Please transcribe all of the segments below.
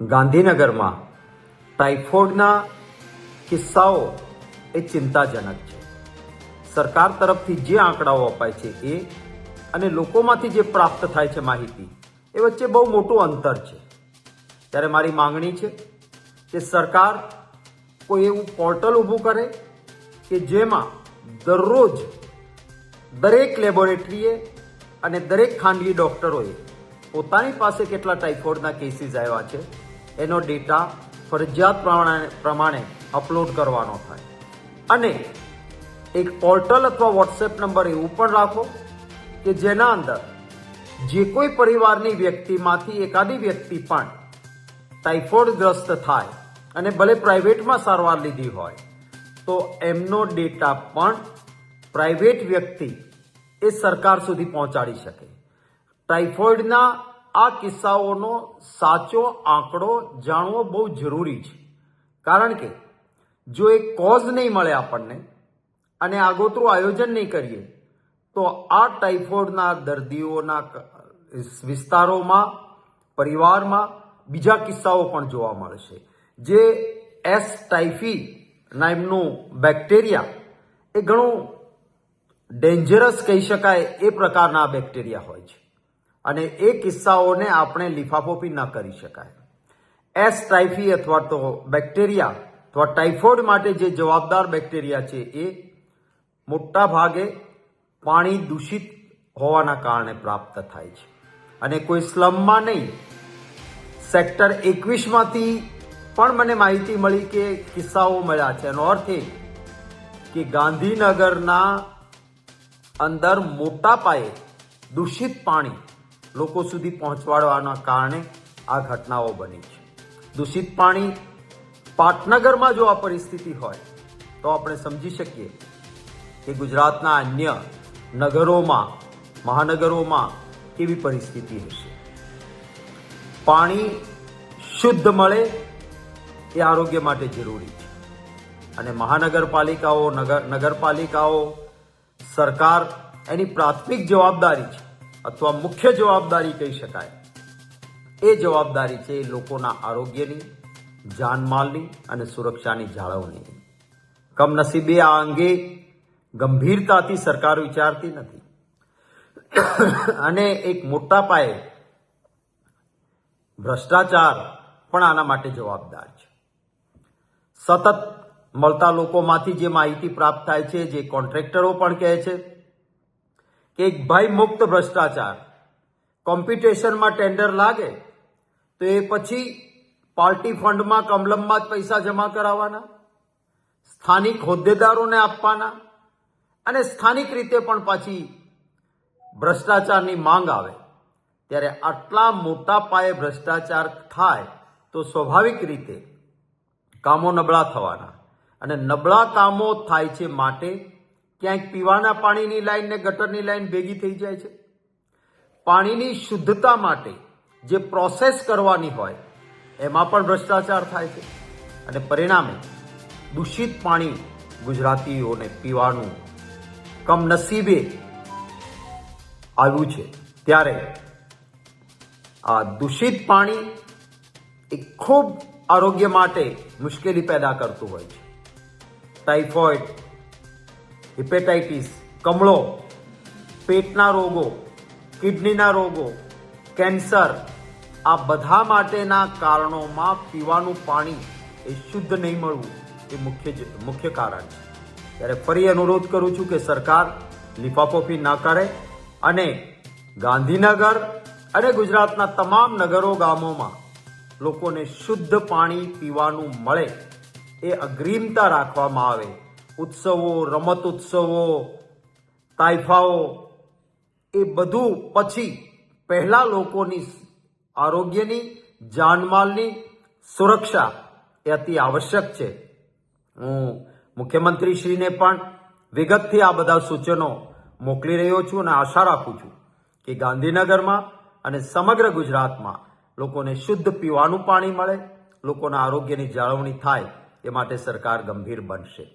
ગાંધીનગરમાં ટાઇફોઇડના કિસ્સાઓ એ ચિંતાજનક છે. સરકાર તરફથી જે આંકડાઓ અપાય છે એ અને લોકોમાંથી જે પ્રાપ્ત થાય છે માહિતી, એ વચ્ચે બહુ મોટું અંતર છે. ત્યારે મારી માંગણી છે કે સરકાર કોઈ એવું પોર્ટલ ઊભું કરે કે જેમાં દરરોજ દરેક લેબોરેટરીએ અને દરેક ખાનગી ડૉક્ટરોએ પોતાની પાસે કેટલા ટાઇફોઇડના કેસીસ આવ્યા છે એનો ડેટા ફરજિયાત પ્રમાણે અપલોડ કરવાનો થાય. અને એક પોર્ટલ અથવા વોટ્સએપ નંબર એવું પણ રાખો કે જેના અંદર જે કોઈ પરિવારની વ્યક્તિમાંથી એકાદી વ્યક્તિ પણ ટાઇફોઇડગ્રસ્ત થાય અને ભલે પ્રાઇવેટમાં સારવાર લીધી હોય તો એમનો ડેટા પણ પ્રાઇવેટ વ્યક્તિ એ સરકાર સુધી પહોંચાડી શકે. ટાઇફોઇડના આ કિસ્સાઓનો સાચો આંકડો જાણવો બહુ જરૂરી છે. કારણ કે જો એ કોઝ નહીં મળે આપણને અને આગોતરું આયોજન નહીં કરીએ તો આ ટાઇફોઇડના દર્દીઓના વિસ્તારોમાં, પરિવારમાં બીજા કિસ્સાઓ પણ જોવા મળશે. જે એસ ટાઇફી નામનું બેક્ટેરિયા એ ઘણું ડેન્જરસ કહી શકાય એ પ્રકારના બેક્ટેરિયા હોય છે અને એ કિસ્સાઓને આપણે લીફાફોફી ન કરી શકાય. એસ ટાઇફી અથવા તો બેક્ટેરિયા અથવા ટાઇફોઇડ માટે જે જવાબદાર બેક્ટેરિયા છે એ મોટા ભાગે પાણી દૂષિત હોવાના કારણે પ્રાપ્ત થાય છે. અને કોઈ સ્લમમાં નહીં, સેક્ટર 21માંથી પણ મને માહિતી મળી કે કિસ્સાઓ મળ્યા છે. એનો અર્થ એ કે ગાંધીનગરના અંદર મોટા પાયે દૂષિત પાણી લોકો સુધી પહોંચવાડવાના કારણે આ ઘટનાઓ બની છે. દૂષિત પાણી પાટનગરમાં જો આ પરિસ્થિતિ હોય તો આપણે સમજી શકીએ કે ગુજરાતના અન્ય નગરોમાં, મહાનગરોમાં કેવી પરિસ્થિતિ હશે. પાણી શુદ્ધ મળે એ આરોગ્ય માટે જરૂરી છે અને મહાનગરપાલિકાઓ, નગરપાલિકાઓ, સરકાર એની પ્રાથમિક જવાબદારી છે અથવા મુખ્ય જવાબદારી કહી શકાય એ જવાબદારી છે એ લોકોના આરોગ્યની, જાનમાલની અને સુરક્ષાની જાળવણીની. કમનસીબે આ અંગે ગંભીરતાથી સરકાર વિચારતી નથી અને એક મોટા પાયે ભ્રષ્ટાચાર પણ આના માટે જવાબદાર છે. સતત મળતા લોકોમાંથી જે માહિતી પ્રાપ્ત થાય છે, જે કોન્ટ્રાક્ટરો પણ કહે છે કે એક ભય મુક્ત ભ્રષ્ટાચાર, કોમ્પિટિશનમાં ટેન્ડર લાગે તો એ પછી પાર્ટી ફંડમાં, કમલમમાં જ પૈસા જમા કરાવવાના, સ્થાનિક હોદ્દેદારોને આપવાના અને સ્થાનિક રીતે પણ પાછી ભ્રષ્ટાચારની માંગ આવે. ત્યારે આટલા મોટા પાયે ભ્રષ્ટાચાર થાય તો સ્વાભાવિક રીતે કામો નબળા થવાના અને નબળા કામો થાય છે માટે ક્યાંક પીવાના પાણીની લાઈન ને ગટરની લાઈન ભેગી થઈ જાય છે. પાણીની શુદ્ધતા માટે જે પ્રોસેસ કરવાની હોય એમાં પણ ભ્રષ્ટાચાર થાય છે અને પરિણામે દૂષિત પાણી ગુજરાતીઓને પીવાનું કમનસીબે આવ્યું છે. ત્યારે આ દૂષિત પાણી એ ખૂબ આરોગ્ય માટે મુશ્કેલી પેદા કરતું હોય છે. ટાઇફોઇડ, હિપેટાઇટિસ, કમળો, પેટના રોગો, કિડનીના રોગો, કેન્સર, આ બધા માટેના કારણોમાં પીવાનું પાણી એ શુદ્ધ નહીં મળવું એ મુખ્ય કારણ છે. ત્યારે ફરી અનુરોધ કરું છું કે સરકાર લીફાફોફી ન કરે અને ગાંધીનગર અને ગુજરાતના તમામ નગરો, ગામોમાં લોકોને શુદ્ધ પાણી પીવાનું મળે એ અગ્રિમતા રાખવામાં આવે. ઉત્સવો, રમત ઉત્સવો, તાઇફાઓ એ બધું પછી પહેલા લોકોની આરોગ્યની, જાનમાલની સુરક્ષા એ અતિ આવશ્યક છે. હું મુખ્યમંત્રીશ્રીને પણ વિગતથી આ બધા સૂચનો મોકલી રહ્યો છું અને આશા રાખું છું કે ગાંધીનગરમાં અને સમગ્ર ગુજરાતમાં લોકોને શુદ્ધ પીવાનું પાણી મળે, લોકોના આરોગ્યની જાળવણી થાય એ માટે સરકાર ગંભીર બનશે.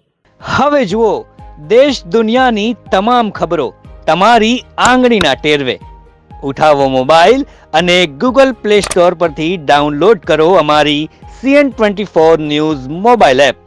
હવે જુઓ દેશ દુનિયાની તમામ ખબરો તમારી આંગળીના ટેરવે. ઉઠાવો મોબાઈલ અને ગૂગલ પ્લે સ્ટોર પરથી ડાઉનલોડ કરો અમારી CN24 ન્યૂઝ મોબાઈલ એપ.